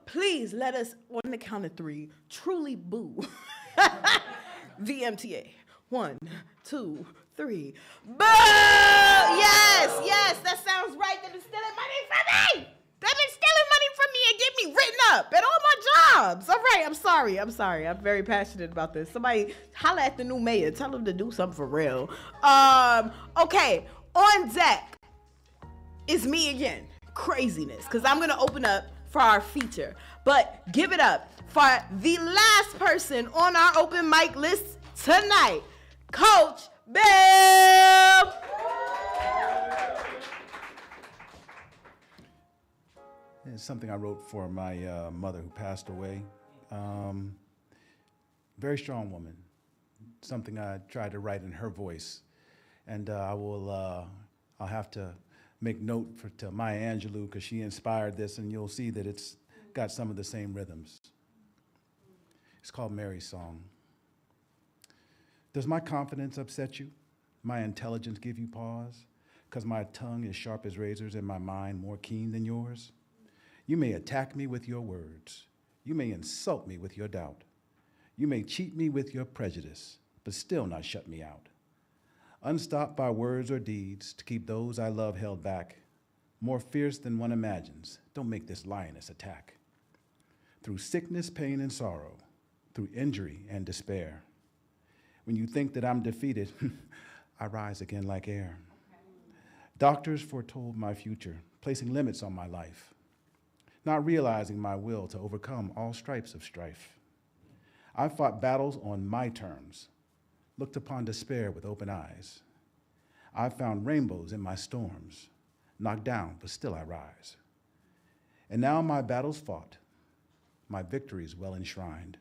Speaker 1: Please let us, on the count of 3, truly boo the MTA. 1, 2, 3. Boo! Yes, that sounds right. They've been stealing money from me. They've been stealing money from me and getting me written up at all my jobs. All right, I'm sorry. I'm very passionate about this. Somebody holla at the new mayor. Tell him to do something for real. Okay, on deck is me again. Craziness, because I'm going to open up for our feature. But give it up for the last person on our open mic list tonight, Coach Bill.
Speaker 5: It's something I wrote for my mother who passed away. Very strong woman. Something I tried to write in her voice. And I'll have to make note to Maya Angelou because she inspired this, and you'll see that it's got some of the same rhythms. It's called Mary's Song. Does my confidence upset you? My intelligence give you pause? Because my tongue is sharp as razors and my mind more keen than yours? You may attack me with your words. You may insult me with your doubt. You may cheat me with your prejudice, but still not shut me out. Unstopped by words or deeds to keep those I love held back, more fierce than one imagines, don't make this lioness attack. Through sickness, pain, and sorrow, through injury and despair, when you think that I'm defeated, I rise again like air. Doctors foretold my future, placing limits on my life, not realizing my will to overcome all stripes of strife. I fought battles on my terms, looked upon despair with open eyes. I found rainbows in my storms, knocked down, but still I rise. And now my battles fought, my victories well enshrined.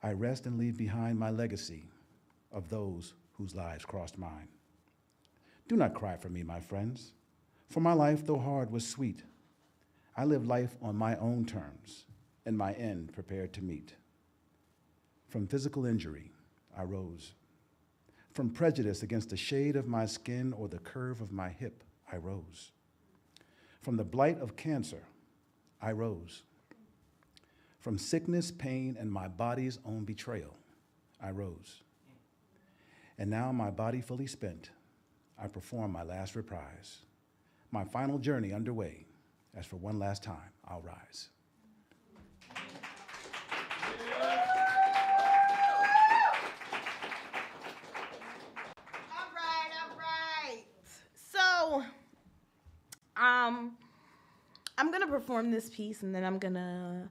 Speaker 5: I rest and leave behind my legacy of those whose lives crossed mine. Do not cry for me, my friends, for my life, though hard, was sweet. I lived life on my own terms, and my end prepared to meet. From physical injury, I rose. From prejudice against the shade of my skin or the curve of my hip, I rose. From the blight of cancer, I rose. From sickness, pain, and my body's own betrayal, I rose. And now my body fully spent, I perform my last reprise. My final journey underway, as for one last time, I'll rise.
Speaker 1: All right. So, I'm gonna perform this piece, and then I'm gonna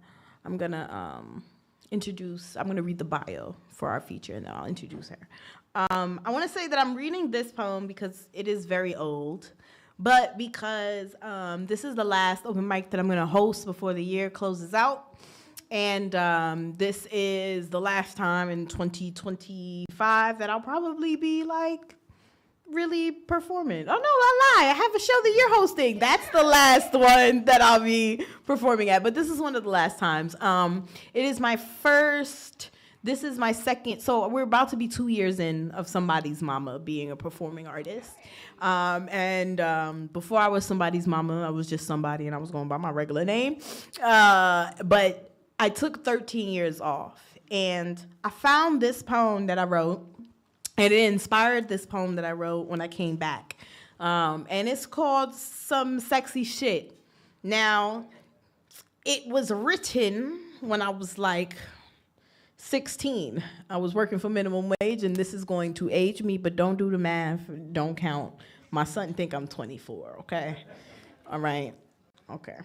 Speaker 1: read the bio for our feature, and then I'll introduce her. I want to say that I'm reading this poem because it is very old, but because this is the last open mic that I'm going to host before the year closes out, and this is the last time in 2025 that I'll probably be like really performing. Oh no, I lie. I have a show that you're hosting. That's the last one that I'll be performing at, but this is one of the last times. It is my first. This is my second, so we're about to be 2 years in of Somebody's Mama being a performing artist. Before I was Somebody's Mama, I was just somebody and I was going by my regular name. But I took 13 years off, and I found this poem that I wrote, and it inspired this poem that I wrote when I came back. And it's called Some Sexy Shit. Now, it was written when I was like 16. I was working for minimum wage, and this is going to age me, but don't do the math, don't count. My son think I'm 24, okay? All right, okay.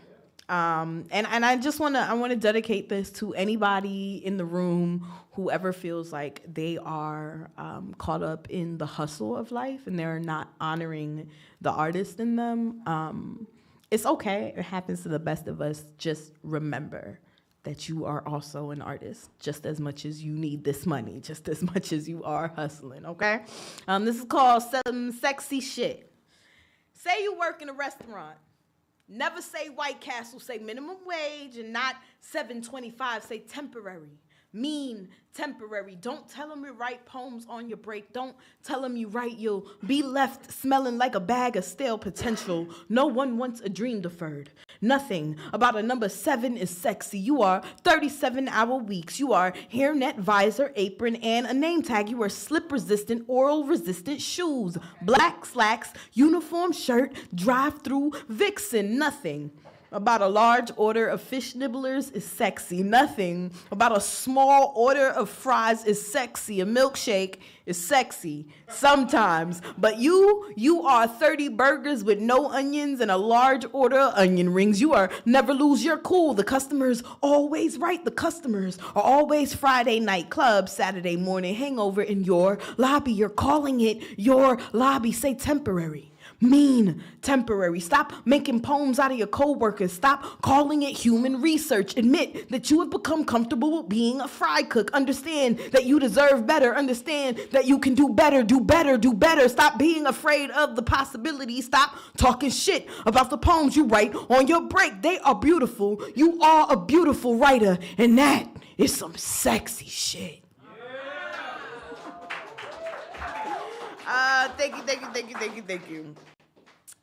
Speaker 1: And I just want to dedicate this to anybody in the room who ever feels like they are caught up in the hustle of life and they're not honoring the artist in them. It's okay, it happens to the best of us. Just remember that you are also an artist, just as much as you need this money, just as much as you are hustling, okay? This is called Some Sexy Shit. Say you work in a restaurant. Never say White Castle, say minimum wage, and not $7.25, say temporary. Mean temporary. Don't tell them you write poems on your break. Don't tell them you write, you'll be left smelling like a bag of stale potential. No one wants a dream deferred. Nothing about a number 7 is sexy. You are 37-hour weeks. You are hairnet, visor, apron, and a name tag. You are slip-resistant, oral-resistant shoes, black slacks, uniform shirt, drive-through, vixen, nothing about a large order of fish nibblers is sexy. Nothing about a small order of fries is sexy. A milkshake is sexy sometimes. But you are 30 burgers with no onions and a large order of onion rings. You are never lose your cool. The customer's always right. The customers are always Friday night club, Saturday morning hangover in your lobby. You're calling it your lobby. Say temporary. Mean temporary. Stop making poems out of your coworkers. Stop calling it human research. Admit that you have become comfortable with being a fry cook. Understand that you deserve better. Understand that you can do better, do better, do better. Stop being afraid of the possibilities. Stop talking shit about the poems you write on your break. They are beautiful. You are a beautiful writer, and that is some sexy shit. Thank you.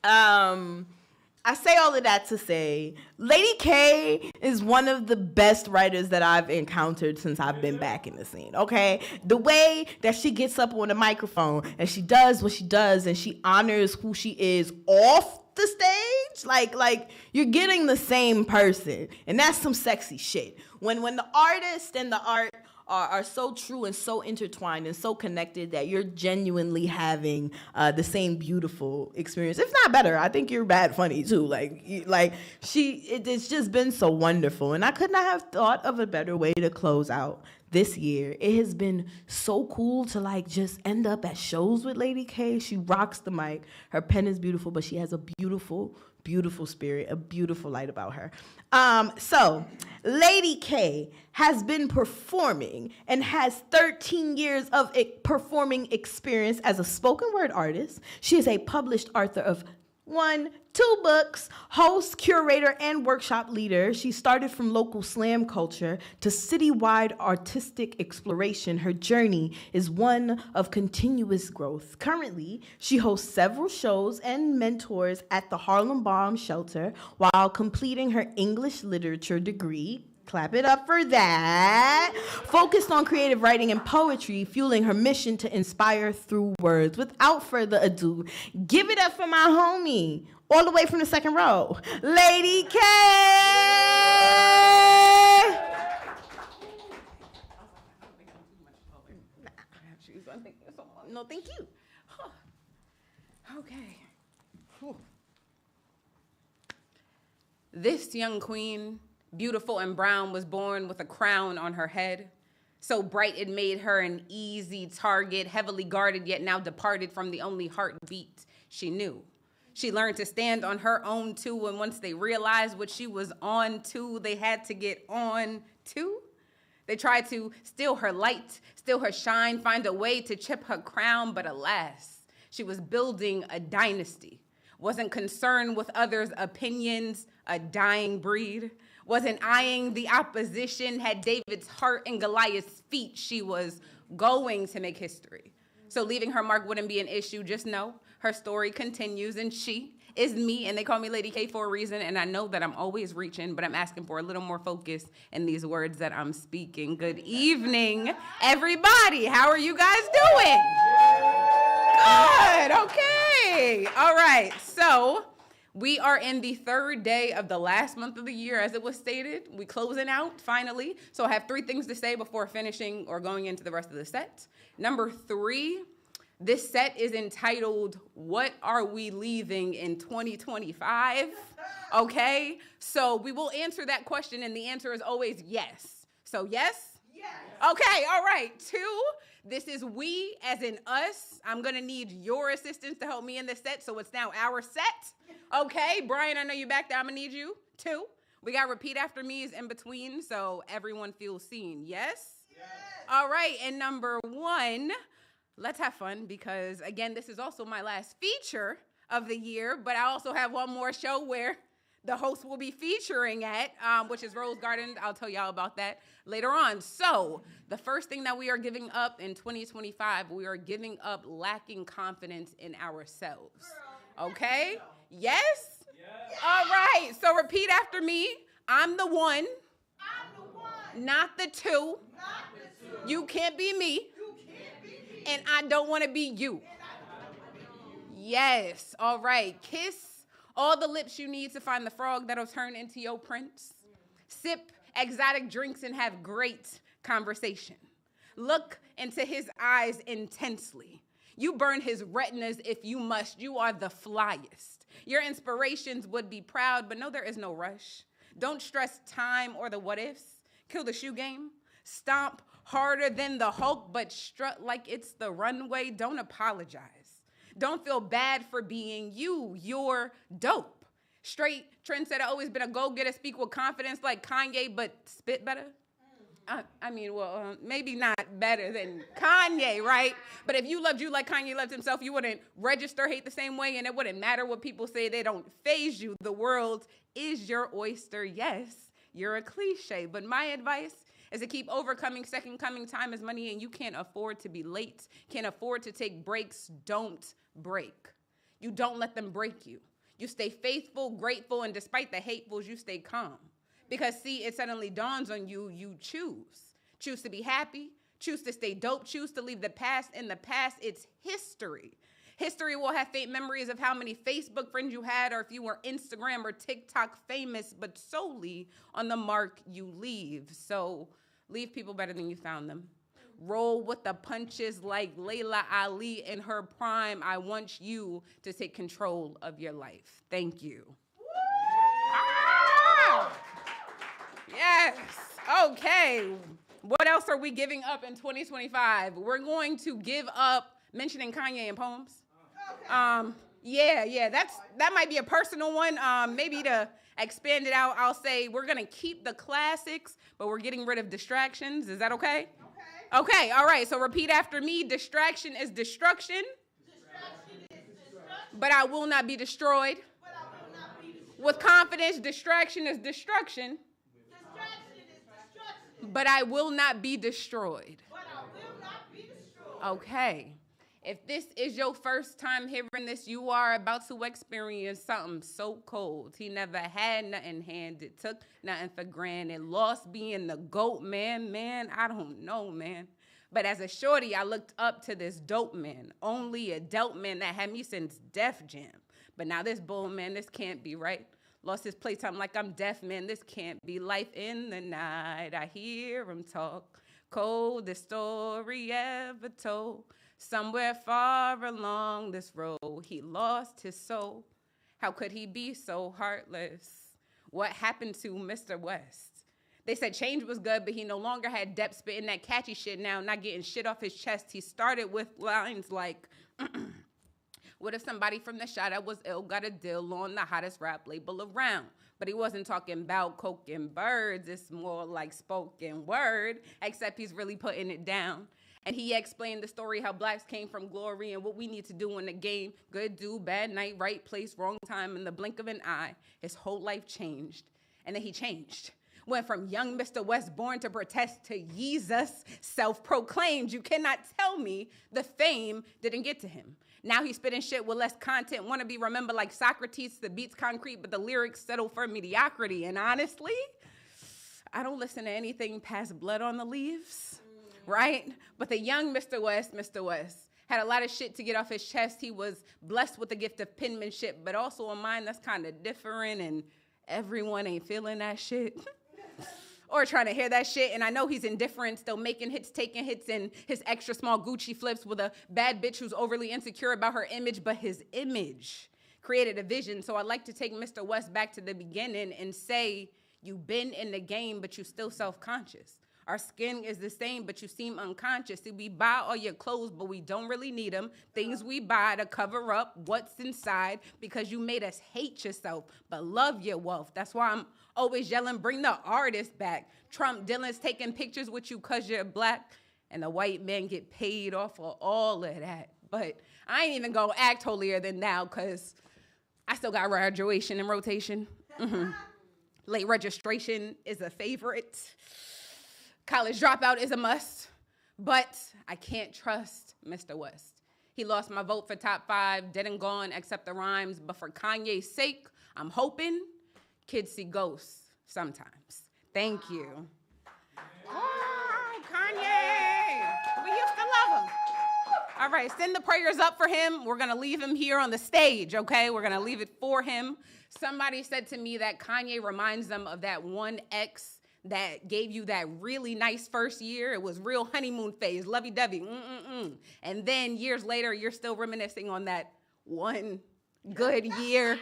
Speaker 1: I say all of that to say, Lady K is one of the best writers that I've encountered since I've been back in the scene, okay? The way that she gets up on the microphone and she does what she does and she honors who she is off the stage, like you're getting the same person, and that's some sexy shit. When the artist and the art are so true and so intertwined and so connected that you're genuinely having the same beautiful experience. If not better, I think you're bad funny too. It's just been so wonderful. And I could not have thought of a better way to close out this year. It has been so cool to just end up at shows with Lady K. She rocks the mic. Her pen is beautiful, but she has a beautiful spirit, a beautiful light about her. So Lady K has been performing and has 13 years of performing experience as a spoken word artist. She is a published author of 2 books, host, curator, and workshop leader. She started from local slam culture to citywide artistic exploration. Her journey is one of continuous growth. Currently, she hosts several shows and mentors at the Harlem Bomb Shelter while completing her English literature degree. Clap it up for that. Focused on creative writing and poetry, fueling her mission to inspire through words. Without further ado, give it up for my homie, all the way from the second row, Lady K. No, thank you.
Speaker 6: Okay. Whew. This young queen, beautiful and brown, was born with a crown on her head. So bright it made her an easy target, heavily guarded, yet now departed from the only heartbeat she knew. She learned to stand on her own too, and once they realized what she was on to, they had to get on too. They tried to steal her light, steal her shine, find a way to chip her crown, but alas, she was building a dynasty. Wasn't concerned with others' opinions, a dying breed. Wasn't eyeing the opposition, had David's heart and Goliath's feet. She was going to make history. So leaving her mark wouldn't be an issue. Just know her story continues, and she is me, and they call me Lady K for a reason, and I know that I'm always reaching, but I'm asking for a little more focus in these words that I'm speaking. Good evening, everybody. How are you guys doing? Good, okay. All right, so we are in the 3rd day of the last month of the year, as it was stated. We closing out, finally. So I have 3 things to say before finishing or going into the rest of the set. Number 3, this set is entitled, What Are We Leaving in 2025? Okay, so we will answer that question, and the answer is always yes. So yes? Yes. Okay, all right. 2, this is we as in us. I'm going to need your assistance to help me in this set, so it's now our set. Okay, Brian, I know you back there. I'm going to need you. 2, we got repeat after me's in between, so everyone feels seen. Yes? Yes. All right, and number 1, let's have fun because, again, this is also my last feature of the year, but I also have one more show where the host will be featuring at, which is Rose Garden. I'll tell y'all about that later on. So the first thing that we are giving up in 2025, we are giving up lacking confidence in ourselves. Okay? Yes? Yes. All right. So repeat after me. I'm the one. Not the 2. You can't be me. And I don't want to be you. Yes. All right. Kiss All the lips you need to find the frog that'll turn into your prince. Sip exotic drinks and have great conversation. Look into his eyes intensely. You burn his retinas if you must. You are the flyest. Your inspirations would be proud, but no, there is no rush. Don't stress time or the what ifs. Kill the shoe game. Stomp harder than the Hulk, but strut like it's the runway. Don't apologize. Don't feel bad for being you. You're dope. Straight trendsetter, always been a go-getter, speak with confidence like Kanye, but spit better. Maybe not better than Kanye, right? But if you loved you like Kanye loved himself, you wouldn't register hate the same way, and it wouldn't matter what people say. They don't faze you. The world is your oyster. Yes, you're a cliche, but my advice is to keep overcoming. Second coming. Time is money, and you can't afford to be late, can't afford to take breaks. Don't break. You don't let them break you. You stay faithful, grateful, and despite the hatefuls, you stay calm. Because, see, it suddenly dawns on you, you choose. Choose to be happy, choose to stay dope, choose to leave the past in the past. It's history. History will have faint memories of how many Facebook friends you had or if you were Instagram or TikTok famous, but solely on the mark you leave. So leave people better than you found them. Roll with the punches like Layla Ali in her prime. I want you to take control of your life. Thank you. Yes. Okay. What else are we giving up in 2025? We're going to give up mentioning Kanye in poems. Okay. That might be a personal one. Maybe to expand it out, I'll say we're going to keep the classics, but we're getting rid of distractions. Is that okay? Okay. All right. So repeat after me. Distraction is destruction. Distraction is destruction. But I will not be destroyed. With confidence, distraction is destruction. But I will not be destroyed. Okay. If this is your first time hearing this, you are about to experience something so cold. He never had nothing handed, took nothing for granted, lost being the GOAT, man, I don't know, man. But as a shorty, I looked up to this dope man, only a dope man that had me since Def Jam. But now this bull, man, this can't be right. Lost his playtime like I'm deaf, man. This can't be life in the night. I hear him talk. Coldest story ever told. Somewhere far along this road, he lost his soul. How could he be so heartless? What happened to Mr. West? They said change was good, but he no longer had depth spitting that catchy shit now, not getting shit off his chest. He started with lines like, what if somebody from the shot that was ill got a deal on the hottest rap label around? But he wasn't talking about coke and birds. It's more like spoken word, except he's really putting it down. And he explained the story, how blacks came from glory and what we need to do in the game. Good dude, bad night, right place, wrong time. In the blink of an eye, his whole life changed. And then he changed. Went from young Mr. West born to protest to Jesus, self-proclaimed. You cannot tell me the fame didn't get to him. Now he's spitting shit with less content, want to be remembered like Socrates. The beat's concrete, but the lyrics settle for mediocrity. And honestly, I don't listen to anything past Blood on the Leaves, right? But the young Mr. West, had a lot of shit to get off his chest. He was blessed with the gift of penmanship, but also a mind that's kind of different, and everyone ain't feeling that shit. Or trying to hear that shit, and I know he's indifferent, still making hits, taking hits, and his extra small Gucci flips with a bad bitch who's overly insecure about her image, but his image created a vision. So I'd like to take Mr. West back to the beginning and say, you've been in the game, but you still self-conscious. Our skin is the same, but you seem unconscious. See, we buy all your clothes, but we don't really need them. Things we buy to cover up what's inside because you made us hate yourself, but love your wealth. That's why I'm always yelling, bring the artist back. Trump Dylan's taking pictures with you because you're black, and the white men get paid off for all of that. But I ain't even going to act holier than thou because I still got graduation and rotation. Late registration is a favorite. College dropout is a must, but I can't trust Mr. West. He lost my vote for top 5, dead and gone, except the rhymes. But for Kanye's sake, I'm hoping kids see ghosts sometimes. Thank you. Oh, Kanye. We used to love him. All right, send the prayers up for him. We're going to leave him here on the stage, okay? We're going to leave it for him. Somebody said to me that Kanye reminds them of that one ex that gave you that really nice first year. It was real honeymoon phase, lovey-dovey, And then years later, you're still reminiscing on that one good year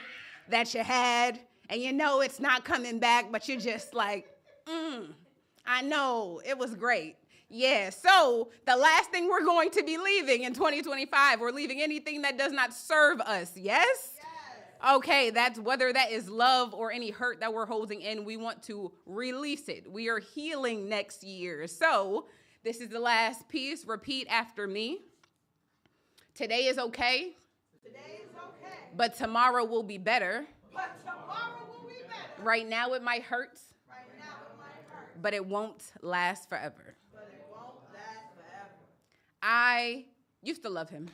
Speaker 6: that you had. And you know it's not coming back, but you're just like, I know, it was great. Yeah, so the last thing we're going to be leaving in 2025, we're leaving anything that does not serve us, yes? Okay, that's whether that is love or any hurt that we're holding in, we want to release it. We are healing next year. So this is the last piece. Repeat after me. Today is okay.
Speaker 1: Today is okay.
Speaker 6: But tomorrow will be better.
Speaker 1: But tomorrow will be better.
Speaker 6: Right now it might hurt.
Speaker 1: Right now it might hurt.
Speaker 6: But it won't last forever.
Speaker 1: But it won't last forever.
Speaker 6: I used to love him.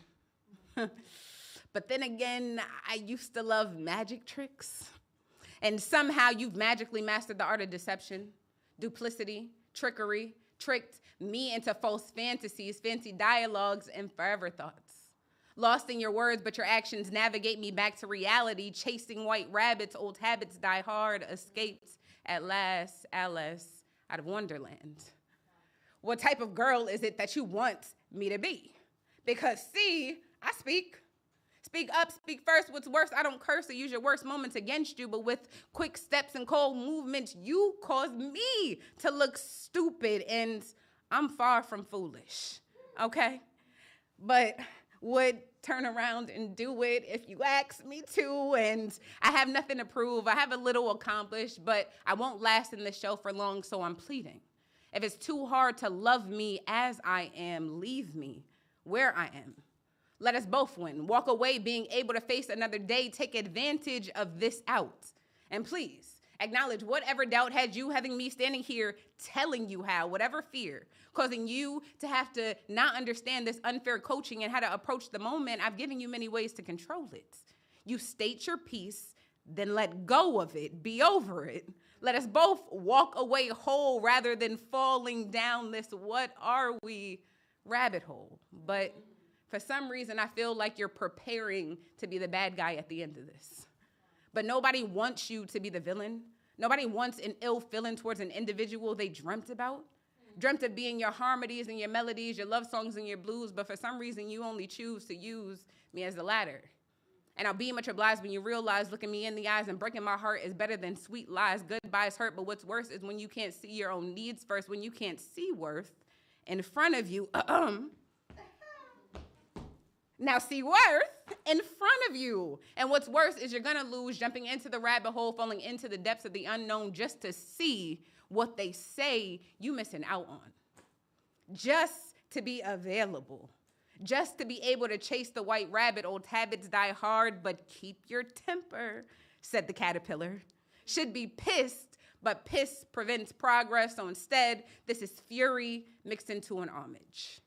Speaker 6: But then again, I used to love magic tricks. And somehow you've magically mastered the art of deception, duplicity, trickery, tricked me into false fantasies, fancy dialogues, and forever thoughts. Lost in your words, but your actions navigate me back to reality, chasing white rabbits, old habits die hard, escaped at last, Alice, out of Wonderland. What type of girl is it that you want me to be? Because see, I speak. Speak up, speak first. What's worse, I don't curse or use your worst moments against you, but with quick steps and cold movements, you cause me to look stupid, and I'm far from foolish, okay? But would turn around and do it if you asked me to, and I have nothing to prove. I have a little accomplished, but I won't last in this show for long, so I'm pleading. If it's too hard to love me as I am, leave me where I am. Let us both win. Walk away being able to face another day. Take advantage of this out. And please, acknowledge whatever doubt had you having me standing here telling you how, whatever fear, causing you to have to not understand this unfair coaching and how to approach the moment. I've given you many ways to control it. You state your piece, then let go of it. Be over it. Let us both walk away whole rather than falling down this what are we rabbit hole. But for some reason, I feel like you're preparing to be the bad guy at the end of this. But nobody wants you to be the villain. Nobody wants an ill feeling towards an individual they dreamt about. Dreamt of being your harmonies and your melodies, your love songs and your blues, but for some reason, you only choose to use me as the latter. And I'll be much obliged when you realize looking me in the eyes and breaking my heart is better than sweet lies. Goodbyes hurt, but what's worse is when you can't see your own needs first, when you can't see worth in front of you. Now see worth in front of you. And what's worse is you're going to lose jumping into the rabbit hole, falling into the depths of the unknown just to see what they say you missing out on. Just to be available. Just to be able to chase the white rabbit. Old habits die hard, but keep your temper, said the caterpillar. Should be pissed, but piss prevents progress. So instead, this is fury mixed into an homage.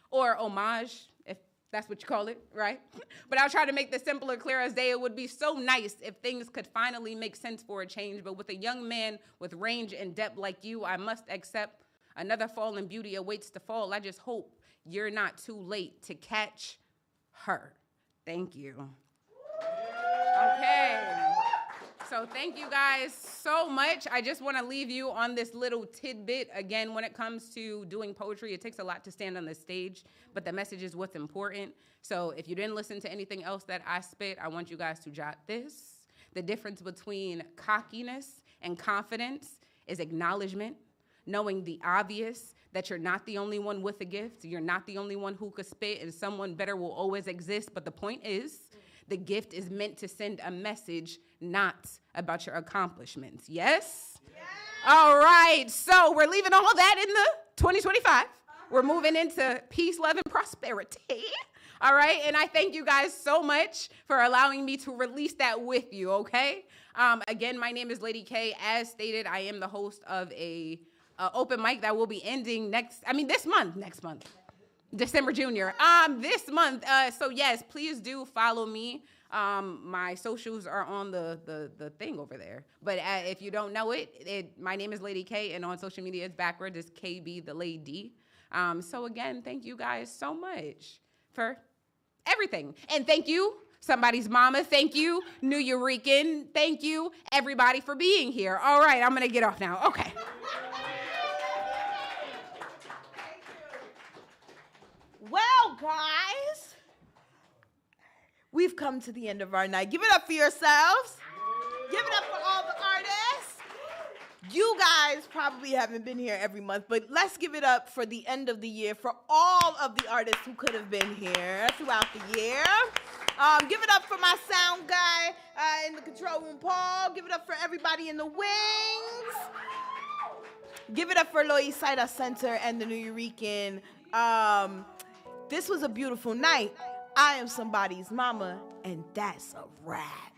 Speaker 6: Or homage, if that's what you call it, right? But I'll try to make this simple and clear as day. It would be so nice if things could finally make sense for a change. But with a young man with range and depth like you, I must accept another fallen beauty awaits to fall. I just hope you're not too late to catch her. Thank you. Okay. So thank you guys so much. I just want to leave you on this little tidbit. Again, when it comes to doing poetry, it takes a lot to stand on the stage, but the message is what's important. So if you didn't listen to anything else that I spit, I want you guys to jot this. The difference between cockiness and confidence is acknowledgement, knowing the obvious, that you're not the only one with a gift. You're not the only one who could spit, and someone better will always exist. But the point is, the gift is meant to send a message, not about your accomplishments. Yes? Yes. All right. So we're leaving all that in the 2025. We're moving into peace, love, and prosperity. All right. And I thank you guys so much for allowing me to release that with you. Okay. Again, my name is Lady K. As stated, I am the host of a open mic that will be ending next month. December Junior. This month. So yes, please do follow me. My socials are on the thing over there. But if you don't know it, my name is Lady K, and on social media it's backwards. It's KB the Lady. So again, thank you guys so much. for everything. And thank you, Somebody's Mama. Thank you, Nuyorican. Thank you, everybody, for being here. All right, I'm going to get off now. Okay.
Speaker 1: Well, guys, we've come to the end of our night. Give it up for yourselves. Give it up for all the artists. You guys probably haven't been here every month, but let's give it up for the end of the year for all of the artists who could have been here throughout the year. Give it up for my sound guy in the control room, Paul. Give it up for everybody in the wings. Give it up for Loisaida Center and the Nuyorican. This was a beautiful night. I am Somebody's Mama, and that's a wrap.